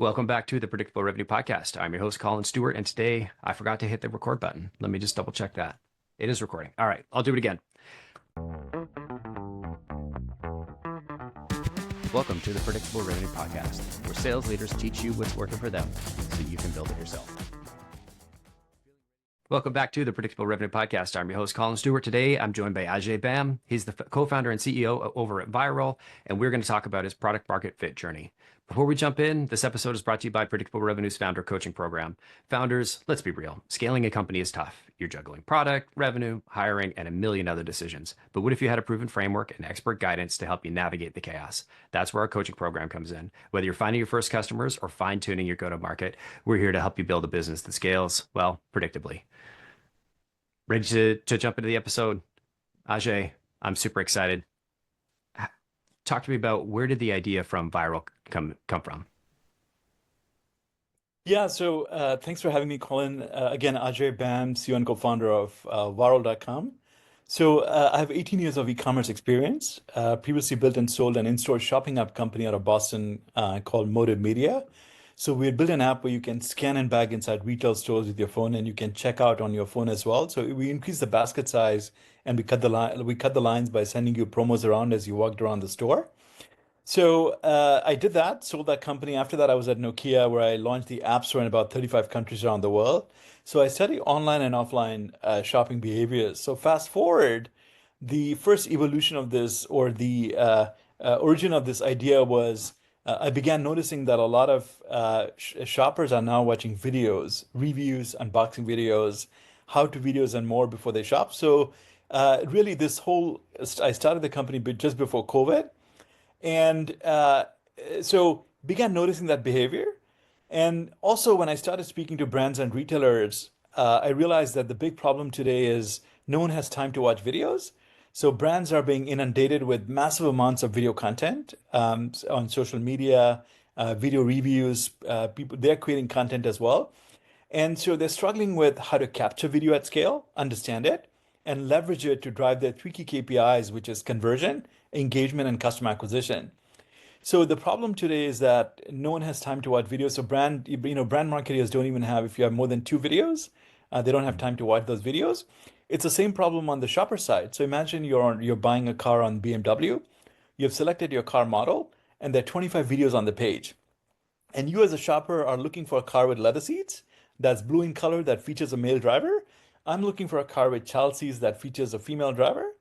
Welcome back to the Predictable Revenue Podcast. I'm your host, Colin Stewart, and today I forgot to hit the record button. Let me just double check that. It is recording. All right, I'll do it again. Welcome to the Predictable Revenue Podcast, where sales leaders teach you what's working for them so you can build it yourself. Welcome back to the Predictable Revenue Podcast. I'm your host, Colin Stewart. Today, I'm joined by Ajay Bam. He's the co-founder and CEO over at Viryll, and we're going to talk about his product market fit journey. Before we jump in, this episode is brought to you by Predictable Revenue's founder coaching program. Founders, let's be real. Scaling a company is tough. You're juggling product, revenue, hiring, and a million other decisions. But what if you had a proven framework and expert guidance to help you navigate the chaos? That's where our coaching program comes in. Whether you're finding your first customers or fine-tuning your go-to-market, we're here to help you build a business that scales, well, predictably. Ready to jump into the episode? Ajay, I'm super excited. Talk to me about where did the idea from Viryll come from? Yeah, so thanks for having me, Colin. Again, Ajay Bam, CEO and co-founder of Viryll.com. I have 18 years of e-commerce experience. Previously built and sold an in-store shopping app company out of Boston called Motive Media. So we had built an app where you can scan and bag inside retail stores with your phone, and you can check out on your phone as well. So we increased the basket size, and we cut the lines by sending you promos around as you walked around the store. I did that, sold that company. After that, I was at Nokia, where I launched the App Store in about 35 countries around the world. So I study online and offline shopping behaviors. So fast forward, the first evolution of this, or the origin of this idea was I began noticing that a lot of shoppers are now watching videos, reviews, unboxing videos, how-to videos, and more before they shop. Really, I started the company just before COVID, and began noticing that behavior. And also, when I started speaking to brands and retailers, I realized that the big problem today is no one has time to watch videos. So brands are being inundated with massive amounts of video content on social media, video reviews. They're creating content as well. And so they're struggling with how to capture video at scale, understand it, and leverage it to drive their three key KPIs, which is conversion, engagement, and customer acquisition. So the problem today is that no one has time to watch videos. So brand marketers don't even have, if you have more than two videos, they don't have time to watch those videos. It's the same problem on the shopper side. So imagine you're buying a car on BMW, you've selected your car model, and there are 25 videos on the page. And you as a shopper are looking for a car with leather seats that's blue in color that features a male driver. I'm looking for a car with child seats that features a female driver.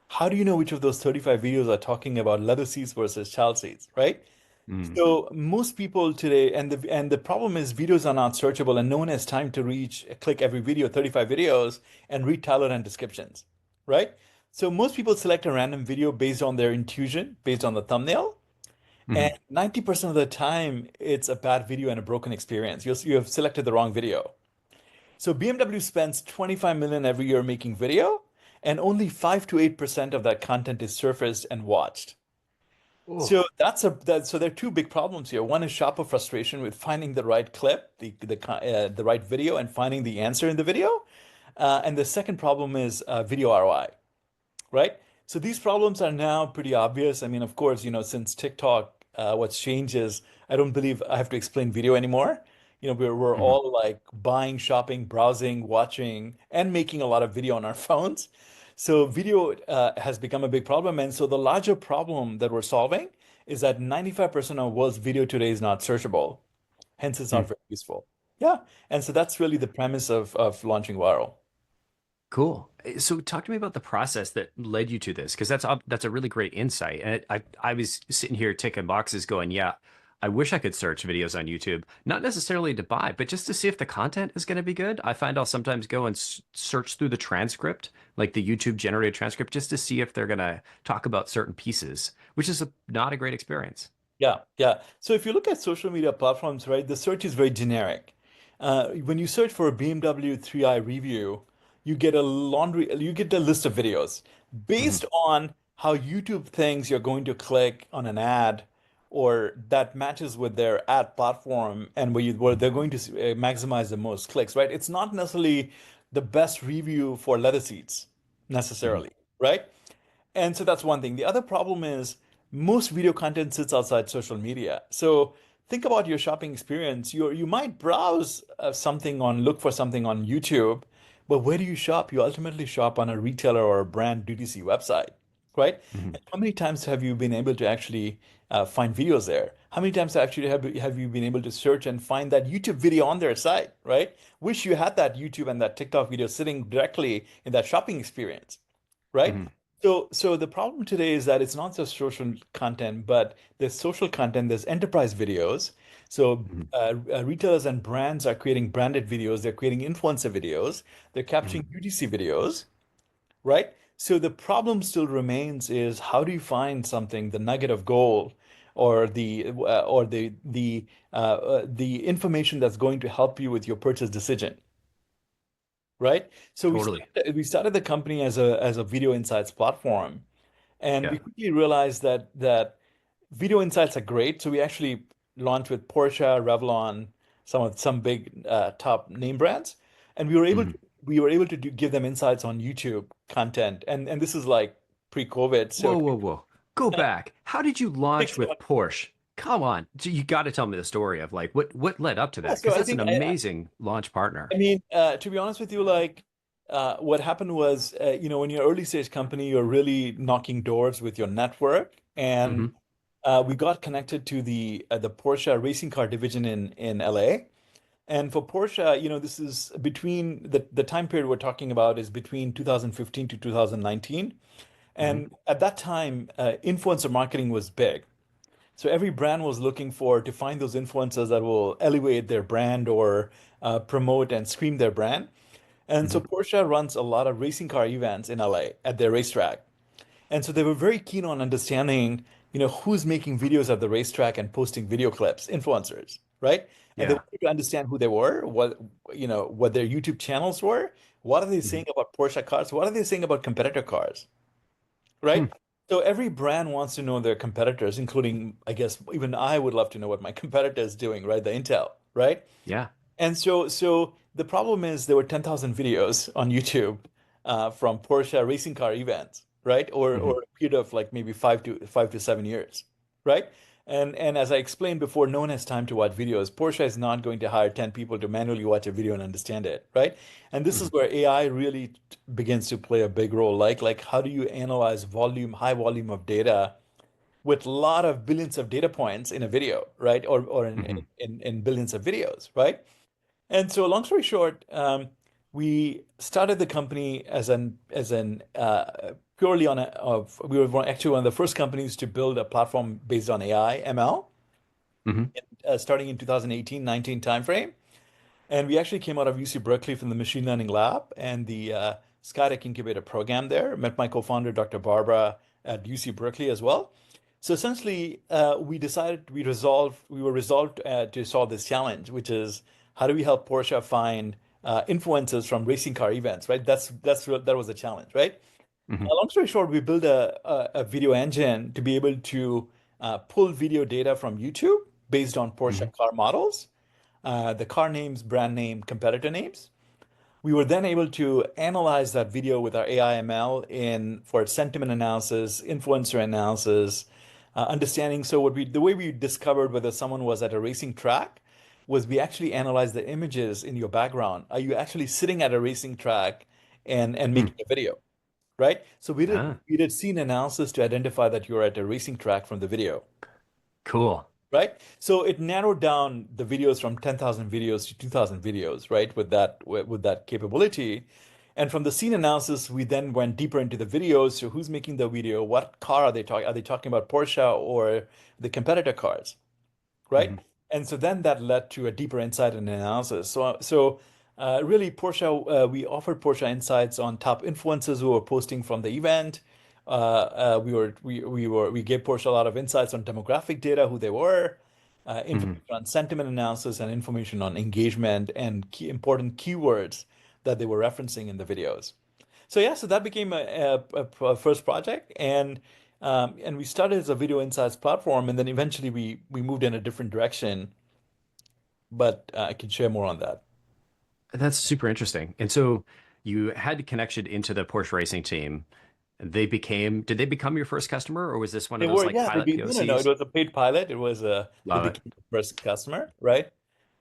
How do you know which of those 35 videos are talking about leather seats versus child seats, right? Mm. So most people today, and the problem is videos are not searchable, and no one has time to click every video, 35 videos, and read title and descriptions, right? So most people select a random video based on their intuition, based on the thumbnail, and Mhm. 90% of the time, it's a bad video and a broken experience. You have selected the wrong video. So BMW spends 25 million every year making video, and only 5 to 8% of that content is surfaced and watched. Oh, So there are two big problems here. One is shopper frustration with finding the right clip, the right video, and finding the answer in the video. And the second problem is video ROI, right? So these problems are now pretty obvious. I mean, of course, since TikTok, what's changed is I don't believe I have to explain video anymore. We're mhm. all like buying, shopping, browsing, watching, and making a lot of video on our phones. So video has become a big problem. And so the larger problem that we're solving is that 95% of world's video today is not searchable. Hence, it's not Mm. very useful. Yeah. And so that's really the premise of launching Viral. Cool. So talk to me about the process that led you to this, because that's a really great insight. And I was sitting here ticking boxes going, yeah, I wish I could search videos on YouTube, not necessarily to buy, but just to see if the content is going to be good. I find I'll sometimes go and search through the transcript, like the YouTube generated transcript, just to see if they're going to talk about certain pieces, which is not a great experience. Yeah, yeah. So if you look at social media platforms, right, the search is very generic. When you search for a BMW 3i review, you get a list of videos Mhm. based on how YouTube thinks you're going to click on an ad, or that matches with their ad platform, and where they're going to maximize the most clicks, right? It's not necessarily the best review for leather seats Mhm. necessarily, right? And so that's one thing. The other problem is most video content sits outside social media. So think about your shopping experience. You might browse look for something on YouTube, but where do you shop? You ultimately shop on a retailer or a brand DTC website, right? Hmm. And how many times have you been able to actually find videos there? How many times actually have you been able to search and find that YouTube video on their site, right? Wish you had that YouTube and that TikTok video sitting directly in that shopping experience, right? Hmm. So the problem today is that it's not just social content, but there's social content, there's enterprise videos. So Hmm. retailers and brands are creating branded videos, they're creating influencer videos, they're capturing Hmm. UGC videos, right? So the problem still remains is how do you find something, the nugget of gold, or the information that's going to help you with your purchase decision, right? So Totally. we started the company as a video insights platform, and we Yeah. quickly realized that video insights are great. So we actually launched with Porsche, Revlon, some big top name brands, and Hmm. we were able to give them insights on YouTube content, and this is like pre-COVID, so Whoa, whoa, whoa. Go uh, back. How did you launch 6 7. with Porsche? Come on. You got to tell me the story of like what led up to Yeah, that so because I that's an think amazing launch partner. I mean, to be honest with you, like what happened was, when you're early stage company, you're really knocking doors with your network, and Hmm. we got connected to the Porsche racing car division in LA. And for Porsche, this is between the time period we're talking about is between 2015 to 2019. Hmm. And at that time, influencer marketing was big. So every brand was looking for to find those influencers that will elevate their brand or promote and scream their brand. And so Hmm. Porsche runs a lot of racing car events in LA at their racetrack. And so they were very keen on understanding, who's making videos at the racetrack and posting video clips, influencers, right? And they Yeah. wanted to understand who they were, what their YouTube channels were, what are they Hmm. saying about Porsche cars, what are they saying about competitor cars, right? Hmm. So every brand wants to know their competitors, including, I guess, even I would love to know what my competitor is doing, right? The Intel, right? Yeah. And so the problem is there were 10,000 videos on YouTube from Porsche racing car events, right? Hmm. Or a period of like maybe 5 to 7 years, right? And as I explained before, no one has time to watch videos. Porsche is not going to hire 10 people to manually watch a video and understand it, right? And this is Hmm. where AI really begins to play a big role. Like how do you analyze high volume of data with a lot of billions of data points in a video, right? Or Hmm. in billions of videos, right? And so, long story short, we started the company as an purely on we were actually one of the first companies to build a platform based on AI ML, Hmm. starting in 2018-19 timeframe. And we actually came out of UC Berkeley from the machine learning lab and the Skydeck incubator program there. Met my co-founder, Dr. Barbara, at UC Berkeley as well. So essentially, we were resolved to solve this challenge, which is how do we help Porsche find influencers from racing car events, right? That was the challenge, right? Hmm. Long story short, we built a video engine to be able to pull video data from YouTube based on Hmm. Porsche car models, the car names, brand name, competitor names. We were then able to analyze that video with our AI ML for sentiment analysis, influencer analysis, understanding. So the way we discovered whether someone was at a racing track was we actually analyzed the images in your background. Are you actually sitting at a racing track and Hmm. making a video, right? So we did Ah, we did scene analysis to identify that you're at a racing track from the video. cool. Right? So it narrowed down the videos from 10,000 videos to 2,000 videos, right? With that capability. And from the scene analysis, we then went deeper into the videos. So who's making the video? What car are they talking? Are they talking about Porsche or the competitor cars? Right? Hmm. And so then that led to a deeper insight and analysis. So really, we offered Porsche insights on top influencers who were posting from the event. We gave Porsche a lot of insights on demographic data, who they were, Hmm. information on sentiment analysis, and information on engagement and important keywords that they were referencing in the videos. So yeah, so that became a first project, and we started as a video insights platform, and then eventually we moved in a different direction. But I can share more on that. That's super interesting. And so you had connection into the Porsche racing team. Did they become your first customer, or was this one of They those were, like yeah, they pilot be, no, no, no, it POCs? was a paid pilot. They Love it. became the first customer, right?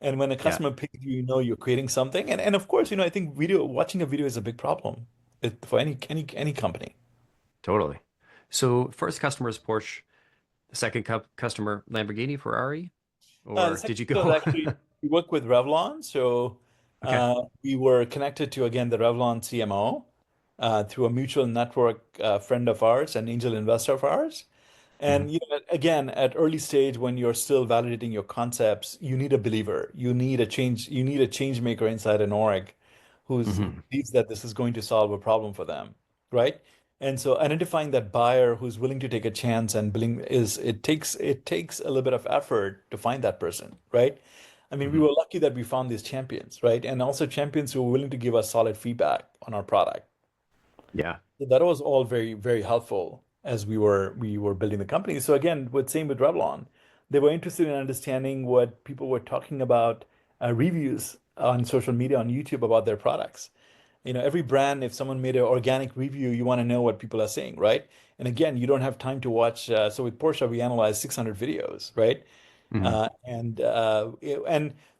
And when a Yeah, customer picks you, you know you're creating something. And of course, I think watching a video is a big problem for any company. totally. So first customer is Porsche, the second customer Lamborghini, Ferrari, The or second did you was go? actually we work with Revlon, so Okay. we were connected to again the Revlon CMO through a mutual network friend of ours, an angel investor of ours. Hmm. And again, at early stage when you're still validating your concepts, you need a believer. You need a change maker inside an org who Hmm. believes that this is going to solve a problem for them, right? And so identifying that buyer who's willing to take a chance and billing is it takes a little bit of effort to find that person, right? I mean, we Hmm. were lucky that we found these champions, right? And also champions who were willing to give us solid feedback on our product. Yeah. So that was all very, very helpful as we were building the company. So again, same with Revlon, they were interested in understanding what people were talking about, reviews on social media, on YouTube about their products. Every brand, if someone made an organic review, you want to know what people are saying, right? And again, you don't have time to watch. So with Porsche, we analyzed 600 videos, right? Hmm. And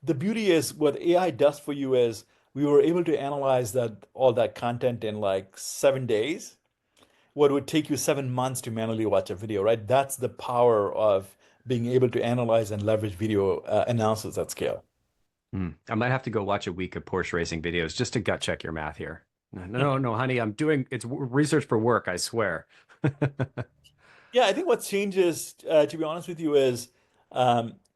the beauty is what AI does for you is we were able to analyze all that content in like 7 days. What would take you 7 months to manually watch a video, right? That's the power of being able to analyze and leverage video analysis at scale. I might have to go watch a week of Porsche racing videos just to gut check your math here. No, no, no, honey, I'm doing it's research for work, I swear. Yeah, I think what's changed is, to be honest with you, is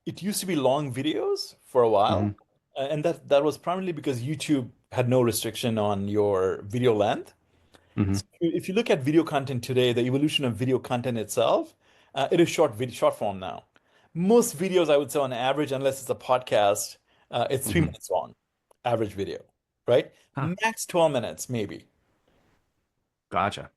it used to be long videos for a Hmm. while, and that was primarily because YouTube had no restriction on your video length. Hmm. So if you look at video content today, the evolution of video content itself, it is short form now. Most videos, I would say, on average, unless it's a podcast, it's three Hmm. minutes long, average video, right? Huh, Max 12 minutes, maybe. gotcha.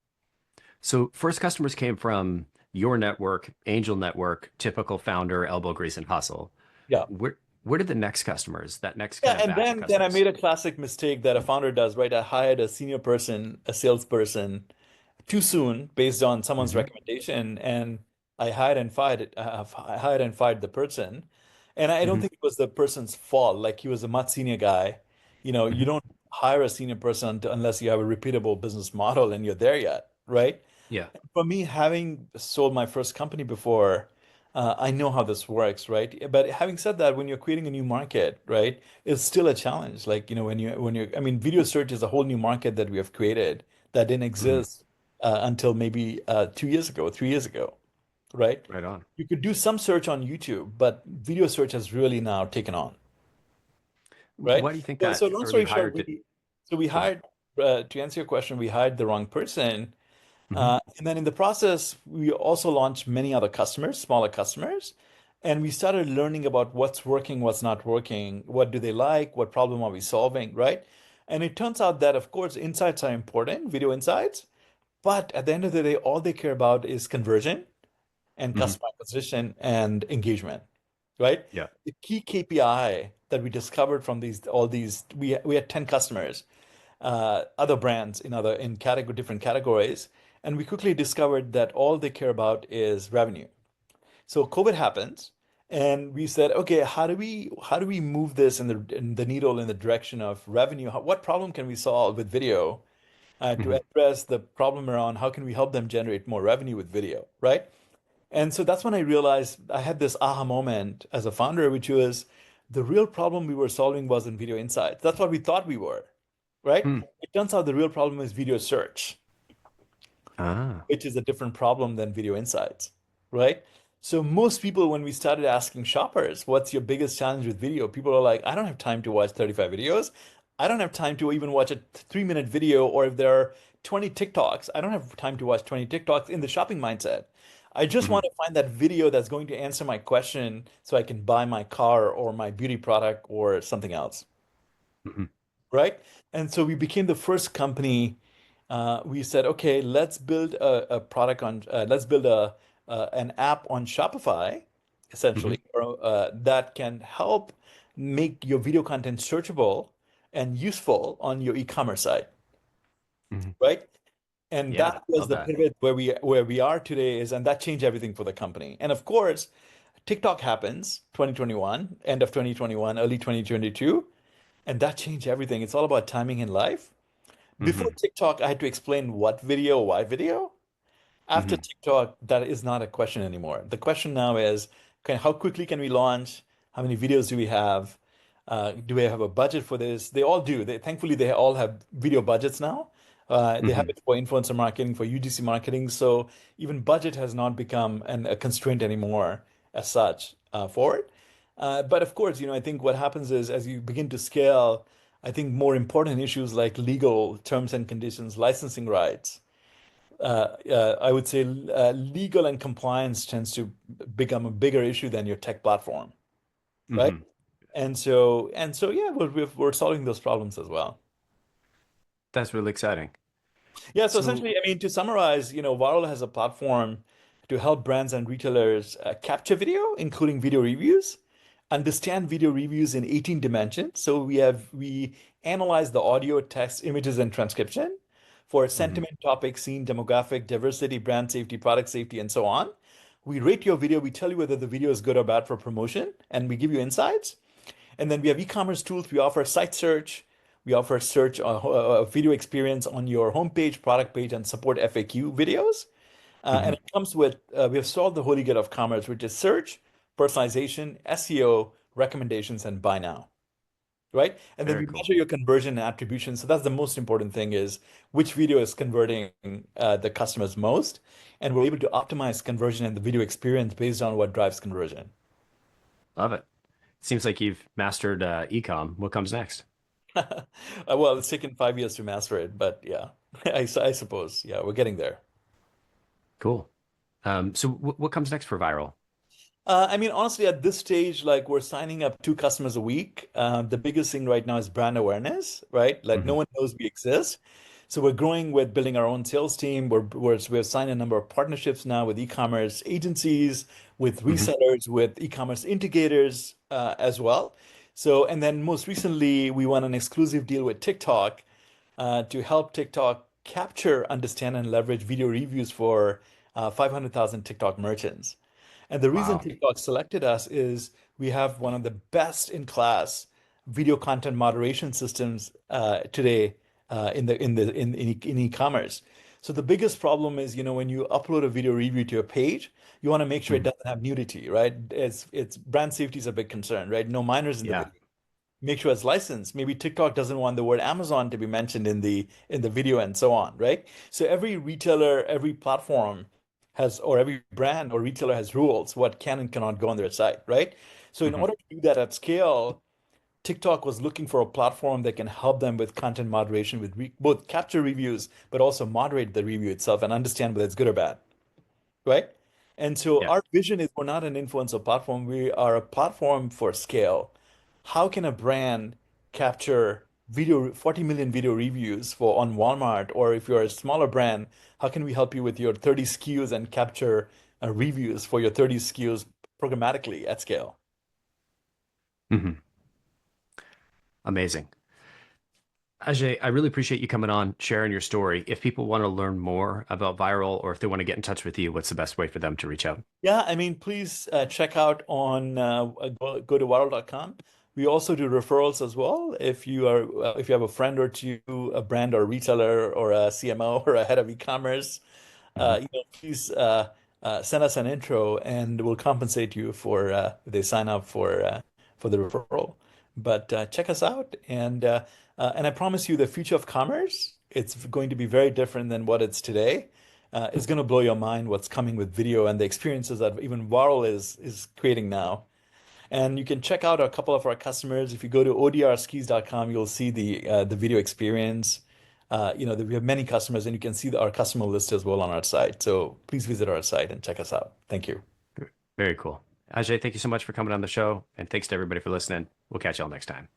So first customers came from your network, Angel Network, typical founder, elbow grease and hustle. Yeah. Where did the next customers, that next Yeah, kind of and batch of then I customers? made a classic mistake that a founder does, right? I hired a senior person, a salesperson, too soon based on someone's Hmm. recommendation, and I hired and fired the person, and I don't Hmm. think it was the person's fault. Like he was a much senior guy. You Hmm. don't hire a senior person unless you have a repeatable business model and you're there yet, right? Yeah. For me, having sold my first company before, I know how this works, right? But having said that, when you're creating a new market, right, it's still a challenge. Like, I mean, video search is a whole new market that we have created that didn't Hmm. exist until maybe 2 years ago, 3 years ago, right? Right on. You could do some search on YouTube, but video search has really now taken on, right? Why do you think So that long early story short, hire did? we Go ahead. hired, to answer your question, we hired the wrong person. Hmm. And then in the process, we also launched many other customers, smaller customers, and we started learning about what's working, what's not working, what do they like, what problem are we solving, right? And it turns out that, of course, insights are important, video insights, but at the end of the day, all they care about is conversion and Hmm. customer acquisition and engagement, right? Yeah. The key KPI that we discovered from all these, we had 10 customers, other brands in different categories, and we quickly discovered that all they care about is revenue. So COVID happens, and we said, okay, how do we move this in the needle in the direction of revenue? What problem can we solve with video to Hmm. address the problem around how can we help them generate more revenue with video, right? And so that's when I realized I had this aha moment as a founder, which was the real problem we were solving wasn't video insights. That's what we thought we were, right? Hmm. It turns out the real problem is video search, Ah. which is a different problem than video insights, right? So most people, when we started asking shoppers, what's your biggest challenge with video? People are like, I don't have time to watch 35 videos. I don't have time to even watch a 3-minute video, or if there are 20 TikToks, I don't have time to watch 20 TikToks in the shopping mindset. I just Hmm. want to find that video that's going to answer my question so I can buy my car or my beauty product or something else, Hmm. right? And so we became the first company. We said, okay, let's build an app on Shopify, Hmm. essentially, that can help make your video content searchable and useful on your e-commerce site, Hmm. right? And Yeah, that was love the that. pivot where we are today is, and that changed everything for the company. And of course, TikTok happens 2021, end of 2021, early 2022, and that changed everything. It's all about timing in life. Before Hmm. TikTok, I had to explain what video, why video. After Hmm. TikTok, that is not a question anymore. The question now is, okay, how quickly can we launch? How many videos do we have? Do we have a budget for this? They all do. Thankfully, they all have video budgets now. They have Hmm. it for influencer marketing, for UGC marketing. So even budget has not become a constraint anymore as such for it. But of course, I think what happens is as you begin to scale, I think more important issues like legal terms and conditions, licensing rights, I would say legal and compliance tends to become a bigger issue than your tech platform, right? Hmm. And so, yeah, we're solving those problems as well. That's really exciting. Yeah, so So, essentially, I mean, to summarize, Viral has a platform to help brands and retailers capture video, including video reviews, understand video reviews in 18 dimensions. So we analyze the audio, text, images, and transcription for mhm. sentiment, topic, scene, demographic, diversity, brand safety, product safety, and so on. We rate your video. We tell you whether the video is good or bad for promotion, and we give you insights. And then we have e-commerce tools. We offer site search. We offer search video experience on your homepage, product page, and support FAQ videos. And Mhm. it comes with we have solved the holy grail of commerce, which is search, personalization, SEO, recommendations, and buy now. Right? And then Very we cool. measure your conversion and attribution. So that's the most important thing is which video is converting the customers most. And we're able to optimize conversion and the video experience based on what drives conversion. Love it. Seems like you've mastered ecom. What comes next? Well, it's taken 5 years to master it, but yeah, I suppose. Yeah, we're getting there. Cool. So what comes next for Viral? I mean, honestly, at this stage, like we're signing up 2 customers a week. The biggest thing right now is brand awareness, right? Like no Hmm. one knows we exist. So we're growing with building our own sales team. We've signed a number of partnerships now with e-commerce agencies, with Hmm. resellers, with e-commerce integrators as well. So, and then most recently, we won an exclusive deal with TikTok to help TikTok capture, understand, and leverage video reviews for 500,000 TikTok merchants. And the reason Wow. TikTok selected us is we have one of the best in class video content moderation systems today in e-commerce. So the biggest problem is, when you upload a video review to a page, you want to make sure it Mhm. doesn't have nudity, right? It's brand safety is a big concern, right? No minors in the Yeah. video. Make sure it's licensed. Maybe TikTok doesn't want the word Amazon to be mentioned in the video and so on, right? So every retailer, every platform has, or every brand or retailer has rules what can and cannot go on their site, right? So in Hmm. order to do that at scale, TikTok was looking for a platform that can help them with content moderation, with both capture reviews, but also moderate the review itself and understand whether it's good or bad, right? And so Yeah. our vision is we're not an influencer platform, we are a platform for scale. How can a brand capture 40 million video reviews for on Walmart? Or if you're a smaller brand, how can we help you with your 30 SKUs and capture reviews for your 30 SKUs programmatically at scale? Hmm. Amazing. Ajay, I really appreciate you coming on, sharing your story. If people want to learn more about Viral or if they want to get in touch with you, what's the best way for them to reach out? Yeah, I mean, please check out on go to viral.com. We also do referrals as well. If you have a friend or two, a brand or retailer or a CMO or a head of e-commerce, Hmm. please send us an intro and we'll compensate you for if they sign up for the referral. But check us out, and I promise you, the future of commerce, it's going to be very different than what it's today. It's going to blow your mind what's coming with video and the experiences that even Varl is creating now. And you can check out a couple of our customers. If you go to odrskis.com, you'll see the video experience. We have many customers, and you can see our customer list as well on our site. So please visit our site and check us out. Thank you. Very cool. Ajay, thank you so much for coming on the show. And thanks to everybody for listening. We'll catch y'all next time.